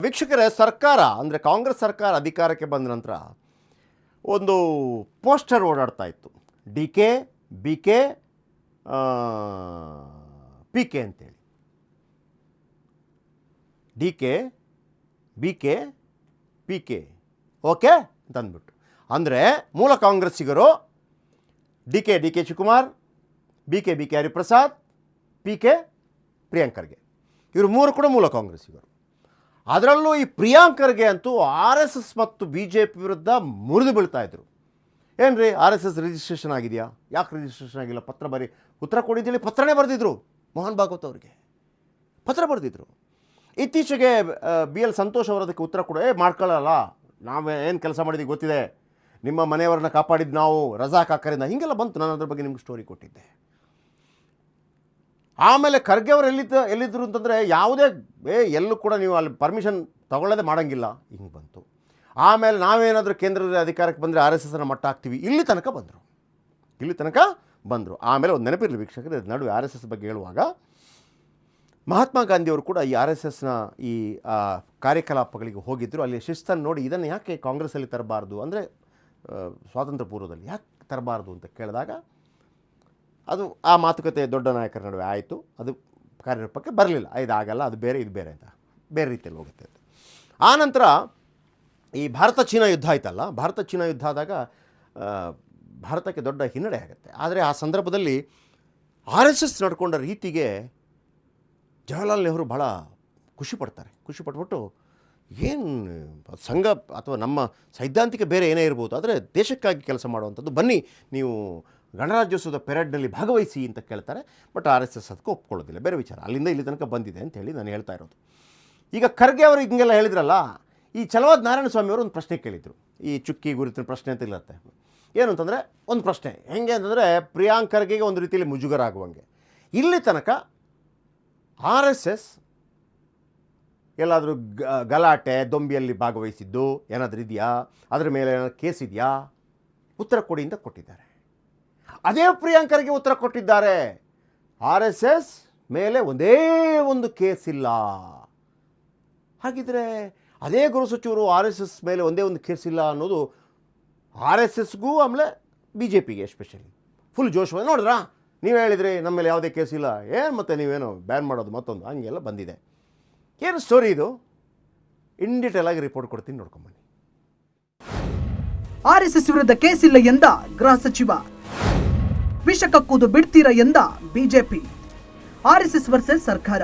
ವೀಕ್ಷಕರೇ, ಸರ್ಕಾರ ಅಂದರೆ ಕಾಂಗ್ರೆಸ್ ಸರ್ಕಾರ ಅಧಿಕಾರಕ್ಕೆ ಬಂದ ನಂತರ ಒಂದು ಪೋಸ್ಟರ್ ಓಡಾಡ್ತಾ ಇತ್ತು. D K B K P K ಅಂತೇಳಿ. D K B K P K okay ಅಂತಂದ್ಬಿಟ್ಟು, ಅಂದರೆ ಮೂಲ ಕಾಂಗ್ರೆಸ್ಸಿಗರು D K Shivakumar, B K Hariprasad, P K Priyank Kharge, ಇವರು ಮೂರು ಕೂಡ ಮೂಲ ಕಾಂಗ್ರೆಸ್ಸಿಗರು. ಅದರಲ್ಲೂ ಈ ಪ್ರಿಯಾಂಕ್ ಖರ್ಗೆ ಅಂತೂ ಆರ್ ಎಸ್ ಎಸ್ ಮತ್ತು ಬಿ ಜೆ ಪಿ ವಿರುದ್ಧ ಮುರಿದು ಬೀಳ್ತಾಯಿದ್ರು. ಏನು ರೀ, ಆರ್ ಎಸ್ ಎಸ್ ರಿಜಿಸ್ಟ್ರೇಷನ್ ಆಗಿದೆಯಾ, ಯಾಕೆ ರಿಜಿಸ್ಟ್ರೇಷನ್ ಆಗಿಲ್ಲ, ಪತ್ರ ಬರೀ ಉತ್ತರ ಕೊಟ್ಟಿದ್ದೇಳಿ ಪತ್ರನೇ ಬರೆದಿದ್ರು. ಮೋಹನ್ ಭಾಗವತ್ ಅವರಿಗೆ ಪತ್ರ ಬರೆದಿದ್ರು. ಇತ್ತೀಚೆಗೆ ಬಿ ಎಲ್ ಸಂತೋಷ್ ಅವರದಕ್ಕೆ ಉತ್ತರ ಕೊಡು, ಮಾಡ್ಕೊಳ್ಳಲ್ಲ, ನಾವೇ ಏನು ಕೆಲಸ ಮಾಡಿದ್ದೀವಿ ಗೊತ್ತಿದೆ, ನಿಮ್ಮ ಮನೆಯವರನ್ನ ಕಾಪಾಡಿದ್ದು ನಾವು, ರಜಾ ಕಾಕರಿಂದ, ಹೀಗೆಲ್ಲ ಬಂತು. ನಾನು ಅದ್ರ ಬಗ್ಗೆ ನಿಮ್ಗೆ ಸ್ಟೋರಿ ಕೊಟ್ಟಿದ್ದೆ. ಆಮೇಲೆ ಖರ್ಗೆ ಅವರು ಎಲ್ಲಿದ್ದರು ಅಂತಂದರೆ ಯಾವುದೇ ಎಲ್ಲೂ ಕೂಡ ನೀವು ಅಲ್ಲಿ ಪರ್ಮಿಷನ್ ತಗೊಳ್ಳೋದೇ ಮಾಡೋಂಗಿಲ್ಲ, ಹಿಂಗೆ ಬಂತು. ಆಮೇಲೆ ನಾವೇನಾದರೂ ಕೇಂದ್ರದ ಅಧಿಕಾರಕ್ಕೆ ಬಂದರೆ ಆರ್ ಎಸ್ ಎಸ್ನ ಮಟ್ಟ ಹಾಕ್ತೀವಿ, ಇಲ್ಲಿ ತನಕ ಬಂದರು. ಆಮೇಲೆ ಒಂದು ನೆನಪಿರಲಿ ವೀಕ್ಷಕರೇ, ನಡುವೆ ಆರ್ ಎಸ್ ಎಸ್ ಬಗ್ಗೆ ಹೇಳುವಾಗ ಮಹಾತ್ಮ ಗಾಂಧಿಯವರು ಕೂಡ ಈ ಆರ್ ಎಸ್ ಎಸ್ನ ಈ ಕಾರ್ಯಕಲಾಪಗಳಿಗೆ ಹೋಗಿದ್ದರು. ಅಲ್ಲಿ ಶಿಸ್ತನ್ನು ನೋಡಿ ಇದನ್ನು ಯಾಕೆ ಕಾಂಗ್ರೆಸ್ಸಲ್ಲಿ ತರಬಾರ್ದು, ಅಂದರೆ ಸ್ವಾತಂತ್ರ್ಯ ಪೂರ್ವದಲ್ಲಿ ಯಾಕೆ ತರಬಾರ್ದು ಅಂತ ಕೇಳಿದಾಗ ಅದು ಆ ಮಾತುಕತೆ ದೊಡ್ಡ ನಾಯಕರ ನಡುವೆ ಆಯಿತು. ಅದು ಕಾರ್ಯರೂಪಕ್ಕೆ ಬರಲಿಲ್ಲ. ಇದಾಗಲ್ಲ, ಅದು ಬೇರೆ, ಇದು ಬೇರೆ ಅಂತ ಬೇರೆ ರೀತಿಯಲ್ಲಿ ಹೋಗುತ್ತೆ ಅಂತ. ಆನಂತರ ಈ ಭಾರತ ಚೀನಾ ಯುದ್ಧ ಆಯ್ತಲ್ಲ, ಭಾರತ ಚೀನಾ ಯುದ್ಧ ಆದಾಗ ಭಾರತಕ್ಕೆ ದೊಡ್ಡ ಹಿನ್ನಡೆ ಆಗುತ್ತೆ. ಆದರೆ ಆ ಸಂದರ್ಭದಲ್ಲಿ ಆರ್ ಎಸ್ ಎಸ್ ನಡ್ಕೊಂಡ ರೀತಿಗೆ ಜವಾಹರ್ಲಾಲ್ ನೆಹರು ಭಾಳ ಖುಷಿಪಟ್ಬಿಟ್ಟು ಏನು ಸಂಘ ಅಥವಾ ನಮ್ಮ ಸೈದ್ಧಾಂತಿಕ ಬೇರೆ ಏನೇ ಇರ್ಬೋದು, ಆದರೆ ದೇಶಕ್ಕಾಗಿ ಕೆಲಸ ಮಾಡುವಂಥದ್ದು, ಬನ್ನಿ ನೀವು ಗಣರಾಜ್ಯೋತ್ಸವದ ಪೆರೇಡ್ನಲ್ಲಿ ಭಾಗವಹಿಸಿ ಅಂತ ಕೇಳ್ತಾರೆ. ಬಟ್ ಆರ್ ಎಸ್ ಎಸ್ ಅದಕ್ಕೆ ಒಪ್ಕೊಳ್ಳೋದಿಲ್ಲ, ಬೇರೆ ವಿಚಾರ, ಅಲ್ಲಿಂದ ಇಲ್ಲಿ ತನಕ ಬಂದಿದೆ ಅಂತೇಳಿ ನಾನು ಹೇಳ್ತಾ ಇರೋದು. ಈಗ ಖರ್ಗೆ ಅವರು ಹಿಂಗೆಲ್ಲ ಹೇಳಿದ್ರಲ್ಲ, ಈ ಛಲವಾದ ನಾರಾಯಣ ಸ್ವಾಮಿಯವರು ಒಂದು ಪ್ರಶ್ನೆ ಕೇಳಿದರು. ಈ ಚುಕ್ಕಿ ಗುರುತಿನ ಪ್ರಶ್ನೆ ಅಂತ ಇರುತ್ತೆ. ಏನು ಅಂತಂದರೆ ಒಂದು ಪ್ರಶ್ನೆ ಹೆಂಗೆ ಅಂತಂದರೆ, ಪ್ರಿಯಾಂಕ್ ಖರ್ಗೆಗೆ ಒಂದು ರೀತಿಯಲ್ಲಿ ಮುಜುಗರ ಆಗುವಂಗೆ, ಇಲ್ಲಿ ತನಕ ಆರ್ ಎಸ್ ಎಸ್ ಎಲ್ಲಾದರೂ ಗಲಾಟೆ ದೊಂಬಿಯಲ್ಲಿ ಭಾಗವಹಿಸಿದ್ದು ಏನಾದರೂ ಇದೆಯಾ, ಅದರ ಮೇಲೆ ಏನಾದರೂ ಕೇಸ್ ಇದೆಯಾ, ಉತ್ತರ ಕೊಡಿ ಅಂತ ಕೊಟ್ಟಿದ್ದಾರೆ. ಅದೇ ಪ್ರಿಯಾಂಕ್ ಖರ್ಗೆ ಉತ್ತರ ಕೊಟ್ಟಿದ್ದಾರೆ, ಆರ್ ಎಸ್ ಎಸ್ ಮೇಲೆ ಒಂದೇ ಒಂದು ಕೇಸ್ ಇಲ್ಲ. ಹಾಗಿದ್ರೆ ಅದೇ ಗೃಹ ಸಚಿವರು ಆರ್ ಎಸ್ ಎಸ್ ಮೇಲೆ ಒಂದೇ ಒಂದು ಕೇಸ್ ಇಲ್ಲ ಅನ್ನೋದು ಆರ್ ಎಸ್ ಎಸ್ಗೂ ಆಮೇಲೆ ಬಿ ಜೆ ಪಿಗೆ ಎಸ್ಪೆಷಲಿ ಫುಲ್ ಜೋಶ್. ನೋಡಿದ್ರಾ, ನೀವು ಹೇಳಿದ್ರಿ ನಮ್ಮ ಮೇಲೆ ಯಾವುದೇ ಕೇಸ್ ಇಲ್ಲ, ಏನು ಮತ್ತೆ ನೀವೇನು ಬ್ಯಾನ್ ಮಾಡೋದು ಮತ್ತೊಂದು, ಹಂಗೆಲ್ಲ ಬಂದಿದೆ. ಏನು ಸ್ಟೋರಿ ಇದು, ಇನ್ ಡೀಟೇಲ್ ಆಗಿ ರಿಪೋರ್ಟ್ ಕೊಡ್ತೀನಿ, ನೋಡ್ಕೊಂಬನ್ನಿ. ಆರ್ ಎಸ್ ಎಸ್ ವಿರುದ್ಧ ಕೇಸ್ ಇಲ್ಲ ಎಂದ ಗೃಹ ಸಚಿವ, ವಿಷ ಕಕ್ಕುವುದು ಬಿಡ್ತೀರಾ ಎಂದ BJP. R S S versus ಸರ್ಕಾರ,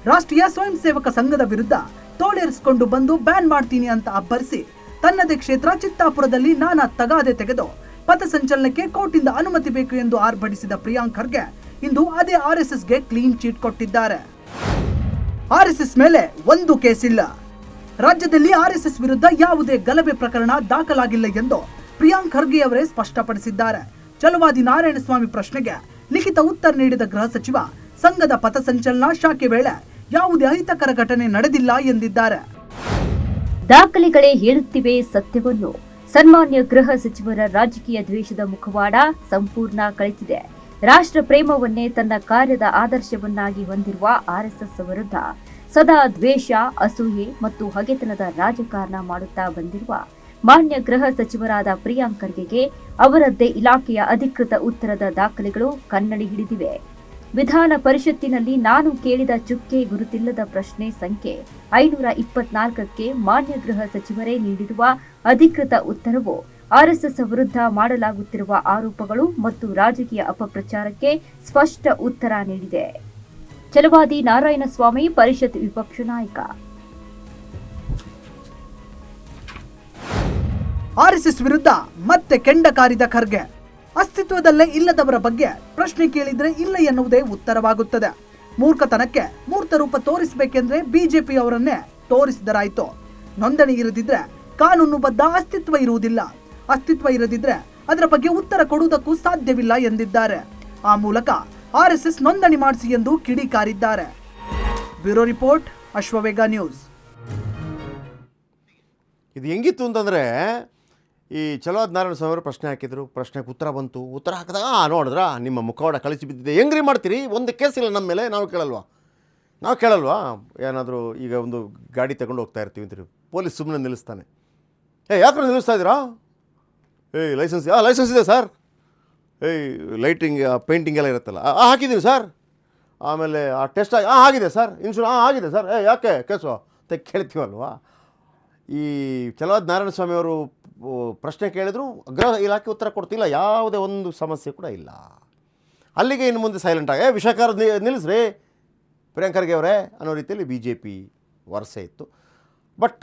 ರಾಷ್ಟ್ರೀಯ ಸ್ವಯಂ ಸೇವಕ ಸಂಘದ ವಿರುದ್ಧ ತೋಳೇರಿಸಿಕೊಂಡು ಬಂದು ಬ್ಯಾನ್ ಮಾಡ್ತೀನಿ ಅಂತ ಅಬ್ಬರಿಸಿ ತನ್ನದೇ ಕ್ಷೇತ್ರ ಚಿತ್ತಾಪುರದಲ್ಲಿ ನಾನಾ ತಗಾದೆ ತೆಗೆದು ಪಥಸಂಚಲನಕ್ಕೆ ಕೋರ್ಟಿಂದ ಅನುಮತಿ ಬೇಕು ಎಂದು ಆರ್ಭಟಿಸಿದ ಪ್ರಿಯಾಂಕ್ ಖರ್ಗೆ ಇಂದು ಅದೇ ಆರ್ ಎಸ್ ಎಸ್ಗೆ ಕ್ಲೀನ್ ಚೀಟ್ ಕೊಟ್ಟಿದ್ದಾರೆ. ಆರ್ ಎಸ್ ಎಸ್ ಮೇಲೆ ಒಂದು ಕೇಸ್ ಇಲ್ಲ, ರಾಜ್ಯದಲ್ಲಿ ಆರ್ ಎಸ್ ಎಸ್ ವಿರುದ್ಧ ಯಾವುದೇ ಗಲಭೆ ಪ್ರಕರಣ ದಾಖಲಾಗಿಲ್ಲ ಎಂದು ಪ್ರಿಯಾಂಕ್ ಖರ್ಗೆ ಅವರೇ ಸ್ಪಷ್ಟಪಡಿಸಿದ್ದಾರೆ. ಛಲವಾದಿ ನಾರಾಯಣಸ್ವಾಮಿ ಪ್ರಶ್ನೆಗೆ ಲಿಖಿತ ಉತ್ತರ ನೀಡಿದ ಗೃಹ ಸಚಿವ, ಸಂಘದ ಪಥಸಂಚಲನ ಶಾಖೆ ವೇಳೆ ಯಾವುದೇ ಅಹಿತಕರ ಘಟನೆ ನಡೆದಿಲ್ಲ ಎಂದಿದ್ದಾರೆ. ದಾಖಲೆಗಳೇ ಹೇಳುತ್ತಿವೆ ಸತ್ಯವನ್ನು. ಸನ್ಮಾನ್ಯ ಗೃಹ ಸಚಿವರ ರಾಜಕೀಯ ದ್ವೇಷದ ಮುಖವಾಡ ಸಂಪೂರ್ಣ ಕಳೆದಿದೆ. ರಾಷ್ಟ್ರ ಪ್ರೇಮವನ್ನೇ ತನ್ನ ಕಾರ್ಯದ ಆದರ್ಶವನ್ನಾಗಿ ಹೊಂದಿರುವ ಆರ್ಎಸ್ಎಸ್ ವಿರುದ್ಧ ಸದಾ ದ್ವೇಷ, ಅಸೂಯೆ ಮತ್ತು ಹಗೆತನದ ರಾಜಕಾರಣ ಮಾಡುತ್ತಾ ಬಂದಿರುವ ಮಾನ್ಯ ಗೃಹ ಸಚಿವರಾದ ಪ್ರಿಯಾಂಕ್ ಖರ್ಗೆಗೆ ಅವರದ್ದೇ ಇಲಾಖೆಯ ಅಧಿಕೃತ ಉತ್ತರದ ದಾಖಲೆಗಳು ಕನ್ನಡಿ ಹಿಡಿದಿವೆ. ವಿಧಾನ ಪರಿಷತ್ತಿನಲ್ಲಿ ನಾನು ಕೇಳಿದ ಚುಕ್ಕೆ ಗುರುತಿಲ್ಲದ ಪ್ರಶ್ನೆ ಸಂಖ್ಯೆ 524ಕ್ಕೆ ಮಾನ್ಯ ಗೃಹ ಸಚಿವರೇ ನೀಡಿರುವ ಅಧಿಕೃತ ಉತ್ತರವು ಆರ್ಎಸ್ಎಸ್ ವಿರುದ್ಧ ಮಾಡಲಾಗುತ್ತಿರುವ ಆರೋಪಗಳು ಮತ್ತು ರಾಜಕೀಯ ಅಪಪ್ರಚಾರಕ್ಕೆ ಸ್ಪಷ್ಟ ಉತ್ತರ ನೀಡಿದೆ. ಛಲವಾದಿ ನಾರಾಯಣಸ್ವಾಮಿ, ಪರಿಷತ್ ವಿಪಕ್ಷ ನಾಯಕ. ಆರ್ಎಸ್ಎಸ್ ವಿರುದ್ಧ ಮತ್ತೆ ಕೆಂಡ ಕಾರಿದ ಖರ್ಗೆ, ಅಸ್ತಿತ್ವದಲ್ಲೇ ಇಲ್ಲದವರ ಬಗ್ಗೆ ಪ್ರಶ್ನೆ ಕೇಳಿದ್ರೆ ಇಲ್ಲ ಎನ್ನುವುದೇ ಉತ್ತರವಾಗುತ್ತದೆ. ಮೂರ್ಖತನಕ್ಕೆ ಮೂರ್ತ ರೂಪ ತೋರಿಸಬೇಕೆಂದ್ರೆ ಬಿಜೆಪಿ ಅವರನ್ನೇ ತೋರಿಸಿದರಾಯ್ತು. ನೋಂದಣಿ ಇರದಿದ್ರೆ ಕಾನೂನುಬದ್ಧ ಅಸ್ತಿತ್ವ ಇರುವುದಿಲ್ಲ, ಅಸ್ತಿತ್ವ ಇರದಿದ್ರೆ ಅದರ ಬಗ್ಗೆ ಉತ್ತರ ಕೊಡುವುದಕ್ಕೂ ಸಾಧ್ಯವಿಲ್ಲ ಎಂದಿದ್ದಾರೆ. ಆ ಮೂಲಕ ಆರ್ಎಸ್ಎಸ್ ನೋಂದಣಿ ಮಾಡಿಸಿ ಎಂದು ಕಿಡಿಕಾರಿದ್ದಾರೆ. Bureau report, Ashwavega news. ಇದು ಹೆಂಗಿತ್ತು ಅಂತಂದರೆ, ಈ ಛಲವಾದ ನಾರಾಯಣ ಸ್ವಾಮಿ ಅವರು ಪ್ರಶ್ನೆ ಹಾಕಿದರು, ಪ್ರಶ್ನೆಗೆ ಉತ್ತರ ಬಂತು. ಉತ್ತರ ಹಾಕಿದಾಗ ನೋಡಿದ್ರಾ ನಿಮ್ಮ ಮುಖವಾಡ ಕಳಿಸಿ ಬಿದ್ದಿದೆ, ಹೆಂಗ್ರಿ ಮಾಡ್ತೀರಿ, ಒಂದು ಕೇಸ್ ಇಲ್ಲ ನಮ್ಮ ಮೇಲೆ, ನಾವು ಕೇಳಲ್ವಾ, ನಾವು ಕೇಳಲ್ವಾ? ಏನಾದರೂ ಈಗ ಒಂದು ಗಾಡಿ ತಗೊಂಡು ಹೋಗ್ತಾ ಇರ್ತೀವಿ ಅಂತೀರಿ, ಪೊಲೀಸ್ ಸುಮ್ಮನೆ ನಿಲ್ಲಿಸ್ತಾನೆ. ಯಾಕೆ ನಿಲ್ಲಿಸ್ತಾ ಇದ್ದೀರಾ? ಲೈಸೆನ್ಸ್ ಇದೆ ಸರ್. ಲೈಟಿಂಗ್ ಪೇಂಟಿಂಗ್ ಎಲ್ಲ ಇರುತ್ತಲ್ಲ, ಹಾಕಿದ್ದೀನಿ ಸರ್. ಆಮೇಲೆ ಆ ಟೆಸ್ಟ್ ಆಗಿದೆ ಸರ್, ಆಗಿದೆ ಸರ್. ಯಾಕೆ ಕೇಸು ಅಂತ ಕೇಳ್ತೀವಲ್ವಾ? ಈ ಚಲವಾದ ನಾರಾಯಣ ಸ್ವಾಮಿಯವರು ಪ್ರಶ್ನೆ ಕೇಳಿದ್ರು, ಗೃಹ ಇಲಾಖೆ ಉತ್ತರ ಕೊಡ್ತಿಲ್ಲ, ಯಾವುದೇ ಒಂದು ಸಮಸ್ಯೆ ಕೂಡ ಇಲ್ಲ. ಅಲ್ಲಿಗೆ ಇನ್ನು ಮುಂದೆ ಸೈಲೆಂಟಾಗಿ ವಿಷಾಕಾರ ನಿಲ್ಲಿಸ್ರಿ ಪ್ರಿಯಾಂಕ್ ಖರ್ಗೆ ಅವರೇ ಅನ್ನೋ ರೀತಿಯಲ್ಲಿ ಬಿ ಜೆ ಪಿ ವರ್ಷೆ ಇತ್ತು. ಬಟ್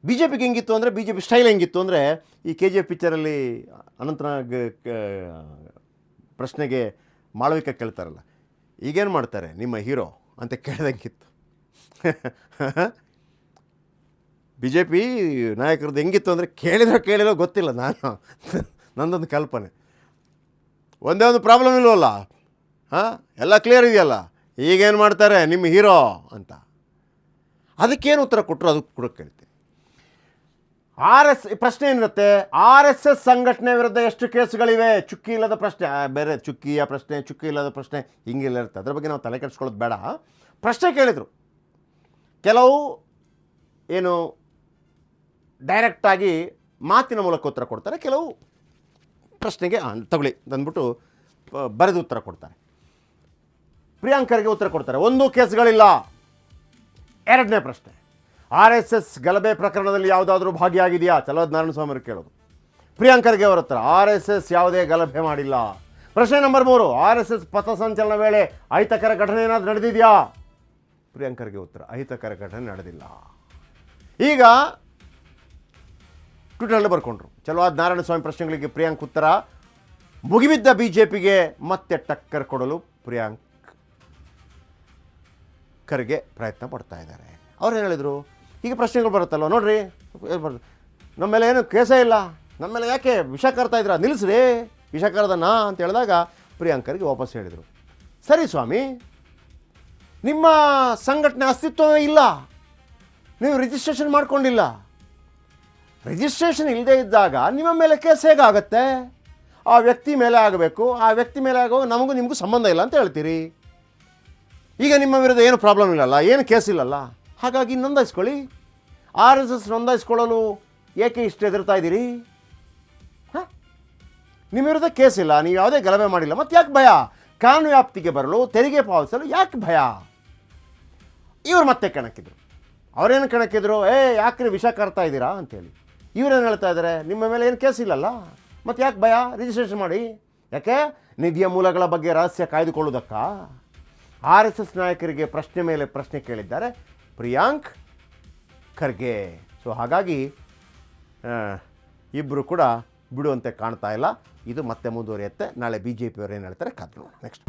ಬಿ ಜೆ ಪಿಗೆ ಹೆಂಗಿತ್ತು ಅಂದರೆ, ಬಿ ಜೆ ಪಿ ಸ್ಟೈಲ್ ಹೆಂಗಿತ್ತು ಅಂದರೆ, ಈ ಕೆ ಜಿ ಎಫ್ ಪಿಕ್ಚರಲ್ಲಿ ಅನಂತನಾಗ್ ಪ್ರಶ್ನೆಗೆ ಮಾಳವಿಕ ಕೇಳ್ತಾರಲ್ಲ, ಈಗೇನು ಮಾಡ್ತಾರೆ ನಿಮ್ಮ ಹೀರೋ ಅಂತ ಕೇಳ್ದಂಗಿತ್ತು. ಬಿ ಜೆ ಪಿ ನಾಯಕರದ್ದು ಹೆಂಗಿತ್ತು ಅಂದರೆ, ಕೇಳಿರೋ ಗೊತ್ತಿಲ್ಲ, ನನ್ನದೊಂದು ಕಲ್ಪನೆ. ಒಂದೇ ಒಂದು ಪ್ರಾಬ್ಲಮ್ ಇಲ್ವಲ್ಲ, ಎಲ್ಲ ಕ್ಲಿಯರ್ ಇದೆಯಲ್ಲ, ಈಗೇನು ಮಾಡ್ತಾರೆ ನಿಮ್ಮ ಹೀರೋ ಅಂತ. ಅದಕ್ಕೇನು ಉತ್ತರ ಕೊಟ್ಟರು ಅದಕ್ಕೆ ಕೂಡ ಕೇಳ್ತೀನಿ. ಪ್ರಶ್ನೆ ಏನಿರುತ್ತೆ, RSS ಸಂಘಟನೆ ವಿರುದ್ಧ ಎಷ್ಟು ಕೇಸುಗಳಿವೆ? ಚುಕ್ಕಿ ಇಲ್ಲದ ಪ್ರಶ್ನೆ, ಬೇರೆ ಚುಕ್ಕಿಯ ಪ್ರಶ್ನೆ, ಚುಕ್ಕಿ ಇಲ್ಲದ ಪ್ರಶ್ನೆ, ಹಿಂಗೆಲ್ಲ ಇರುತ್ತೆ. ಅದ್ರ ಬಗ್ಗೆ ನಾವು ತಲೆ ಕೆಡಿಸ್ಕೊಳ್ಳೋದು ಬೇಡ. ಪ್ರಶ್ನೆ ಕೇಳಿದರು, ಕೆಲವು ಏನು ಡೈರೆಕ್ಟಾಗಿ ಮಾತಿನ ಮೂಲಕ ಉತ್ತರ ಕೊಡ್ತಾರೆ, ಕೆಲವು ಪ್ರಶ್ನೆಗೆ ತಗೊಳ್ಳಿ ಅಂದ್ಬಿಟ್ಟು ಬರೆದು ಉತ್ತರ ಕೊಡ್ತಾರೆ. ಪ್ರಿಯಾಂಕ್ ಖರ್ಗೆ ಉತ್ತರ ಕೊಡ್ತಾರೆ, ಒಂದು ಕೇಸ್ಗಳಿಲ್ಲ. ಎರಡನೇ ಪ್ರಶ್ನೆ, RSS ಗಲಭೆ ಪ್ರಕರಣದಲ್ಲಿ ಯಾವುದಾದ್ರೂ ಭಾಗಿಯಾಗಿದೆಯಾ? ಚಲವಾದ ನಾರಾಯಣ ಸ್ವಾಮಿ ಅವರು ಕೇಳೋದು. ಪ್ರಿಯಾಂಕ್ ಖರ್ಗೆ ಅವರ ಹತ್ರ RSS ಯಾವುದೇ ಗಲಭೆ ಮಾಡಿಲ್ಲ. ಪ್ರಶ್ನೆ ನಂಬರ್ 3, RSS ಪಥಸಂಚಲನ ವೇಳೆ ಅಹಿತಕರ ಘಟನೆ ಏನಾದರೂ ನಡೆದಿದೆಯಾ? ಪ್ರಿಯಾಂಕ್ ಖರ್ಗೆ ಉತ್ತರ, ಅಹಿತಕರ ಘಟನೆ ನಡೆದಿಲ್ಲ. ಈಗ ಟ್ವಿಟರ್ನಲ್ಲಿ ಬರ್ಕೊಂಡ್ರು, ಚಲವಾದ ನಾರಾಯಣ ಸ್ವಾಮಿ ಪ್ರಶ್ನೆಗಳಿಗೆ ಪ್ರಿಯಾಂಕ್ ಉತ್ತರ. ಮುಗಿಬಿದ್ದ ಬಿ ಜೆ ಪಿಗೆ ಮತ್ತೆ ಟಕ್ಕರ್ ಕೊಡಲು ಪ್ರಿಯಾಂಕ್ ಖರ್ಗೆ ಪ್ರಯತ್ನ ಪಡ್ತಾ ಇದ್ದಾರೆ. ಅವ್ರು ಏನು ಹೇಳಿದರು, ಈಗ ಪ್ರಶ್ನೆಗಳು ಬರುತ್ತಲ್ವ, ನೋಡ್ರಿ ನಮ್ಮ ಮೇಲೆ ಏನು ಕೇಸೇ ಇಲ್ಲ, ನಮ್ಮ ಮೇಲೆ ಯಾಕೆ ವಿಷ ಕರ್ತಾ ಇದ್ದೀರಾ, ನಿಲ್ಲಿಸ್ರಿ ವಿಷ ಕರ್ದನ್ನ ಅಂತ ಹೇಳಿದಾಗ ಪ್ರಿಯಾಂಕ್ ಖರ್ಗೆ ವಾಪಸ್ ಹೇಳಿದರು, ಸರಿ ಸ್ವಾಮಿ, ನಿಮ್ಮ ಸಂಘಟನೆ ಅಸ್ತಿತ್ವವೇ ಇಲ್ಲ, ನೀವು ರಿಜಿಸ್ಟ್ರೇಷನ್ ಮಾಡ್ಕೊಂಡಿಲ್ಲ. ರಿಜಿಸ್ಟ್ರೇಷನ್ ಇಲ್ಲದೆ ಇದ್ದಾಗ ನಿಮ್ಮ ಮೇಲೆ ಕೇಸ್ ಹೇಗಾಗತ್ತೆ? ಆ ವ್ಯಕ್ತಿ ಮೇಲೆ ಆಗಬೇಕು, ಆ ವ್ಯಕ್ತಿ ಮೇಲೆ ಆಗೋ ನಮಗೂ ನಿಮಗೂ ಸಂಬಂಧ ಇಲ್ಲ ಅಂತ ಹೇಳ್ತೀರಿ. ಈಗ ನಿಮ್ಮ ವಿರುದ್ಧ ಏನು ಪ್ರಾಬ್ಲಮ್ ಇಲ್ಲಲ್ಲ, ಏನು ಕೇಸ್ ಇಲ್ಲಲ್ಲ, ಹಾಗಾಗಿ ನೋಂದಾಯಿಸ್ಕೊಳ್ಳಿ. RSS ನೋಂದಾಯಿಸ್ಕೊಳ್ಳಲು ಏಕೆ ಇಷ್ಟು ಹೆದರ್ತಾ ಇದ್ದೀರಿ? ನಿಮ್ಮ ವಿರುದ್ಧ ಕೇಸ್ ಇಲ್ಲ, ನೀವು ಯಾವುದೇ ಗಲಭೆ ಮಾಡಿಲ್ಲ, ಮತ್ತು ಯಾಕೆ ಭಯ? ಕಾನೂನು ವ್ಯಾಪ್ತಿಗೆ ಬರಲು, ತೆರಿಗೆ ಪಾವತಿಸಲು ಯಾಕೆ ಭಯ? ಇವರು ಮತ್ತೆ ಕಣಕ್ಕಿದ್ರು. ಅವರೇನು ಕಣಕ್ಕಿದ್ರು, ಯಾಕ್ರಿ ವಿಷ ಕರ್ತಾ ಇದ್ದೀರಾ ಅಂತೇಳಿ. ಇವರೇನು ಹೇಳ್ತಾ ಇದ್ದಾರೆ, ನಿಮ್ಮ ಮೇಲೆ ಏನು ಕೇಸ್ ಇಲ್ಲಲ್ಲ, ಮತ್ತು ಯಾಕೆ ಭಯ? ರಿಜಿಸ್ಟ್ರೇಷನ್ ಮಾಡಿ. ಯಾಕೆ? ನಿಧಿಯ ಮೂಲಗಳ ಬಗ್ಗೆ ರಹಸ್ಯ ಕಾಯ್ದುಕೊಳ್ಳುವುದಕ್ಕ? RSS ನಾಯಕರಿಗೆ ಪ್ರಶ್ನೆ ಮೇಲೆ ಪ್ರಶ್ನೆ ಕೇಳಿದ್ದಾರೆ ಪ್ರಿಯಾಂಕ್ ಖರ್ಗೆ. ಸೊ ಹಾಗಾಗಿ ಇಬ್ಬರು ಕೂಡ ಬಿಡುವಂತೆ ಕಾಣ್ತಾ ಇಲ್ಲ. ಇದು ಮತ್ತೆ ಮುಂದುವರಿಯುತ್ತೆ. ನಾಳೆ BJP ಅವರು ಏನು ಹೇಳ್ತಾರೆ ಕಾದು ನೋಡೋಣ. ನೆಕ್ಸ್ಟ್